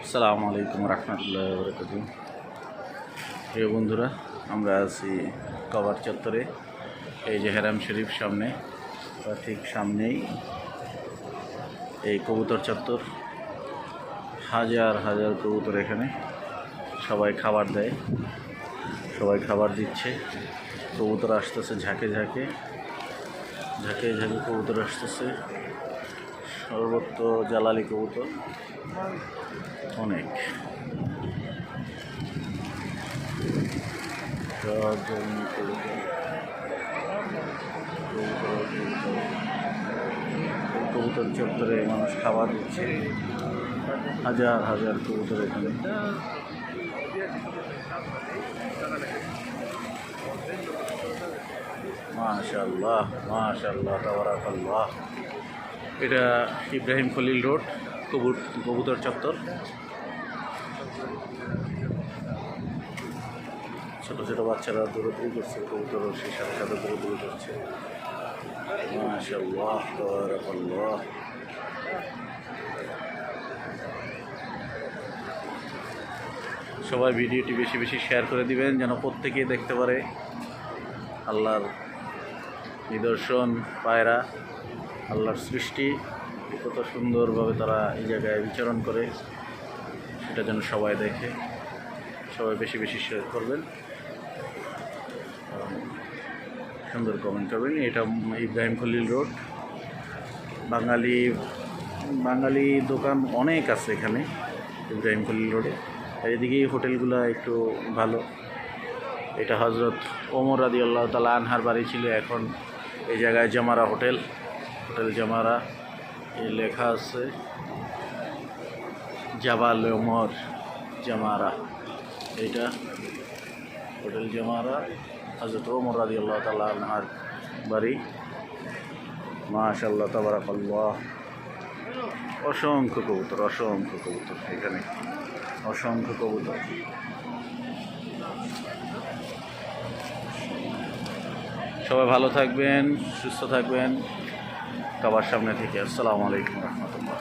আসসালামু আলাইকুম রহমতুল্লাহি ওয়া বারাকাতুহু। প্রিয় বন্ধুরা, আমরা আছি কভার চত্বরে। এই যে হেরাম শরীফ সামনে, ঠিক সামনেই এই কবুতর চত্বর। হাজার হাজার কবুতর এখানে, সবাই খাবার দেয়, সবাই খাবার দিচ্ছে। কবুতর আসতেছে ঝাঁকে ঝাঁকে ঝাঁকে ঝাঁকে কবুতর আসতেছে। সর্বত্র জালালি কবুতর অনেক। কবুতর চত্বরে মানুষ খাবার দিচ্ছে, হাজার হাজার কবুতর এখানে। মাশাআল্লাহ মাশাআল্লাহ তাবারাকাল্লাহ। এটা ইব্রাহিম খলিল রোড, কবুতর চত্বর। ছোটো ছোটো বাচ্চারা দৌড়াদৌড়ি করছে, কবুতর সেই সাথে সাথে দৌড়াদৌড়ি করছে। মাশাআল্লাহ তাবারাকাল্লাহ। সবাই ভিডিওটি বেশি বেশি শেয়ার করে দিবেন, যেন প্রত্যেকেই দেখতে পারে আল্লাহর নিদর্শন, পায়রা, আল্লাহর সৃষ্টি কত সুন্দরভাবে তারা এই জায়গায় বিচরণ করে, সেটা যেন সবাই দেখে। সবাই বেশি বেশি শেয়ার করবেন, সুন্দর কমেন্ট করবেন। এটা ইব্রাহিম খলিল রোড। বাঙালি দোকান অনেক আছে এখানে ইব্রাহিম খলিল রোডে। আর এদিকেই হোটেলগুলো একটু ভালো। এটা হজরত ওমর রাদিয়াল্লাহু তাআলা আনহার বাড়ি ছিল, এখন এই জায়গায় জামারা হোটেল জামারা এই লেখা আছে, জাবাল ওমর জামারা। এটা হোটেল জামারা, হজরত ওমর রাদিয়াল্লাহু তাআলা আনহার বাড়ি। মাশাআল্লাহ তাবারাকাল্লাহ। অসংখ্য কবুতর এখানে, অসংখ্য কবুতর। সবাই ভালো থাকবেন, সুস্থ থাকবেন। খাবার সামনে থেকে। আসসালামু আলাইকুম রহমতুল্লাহ।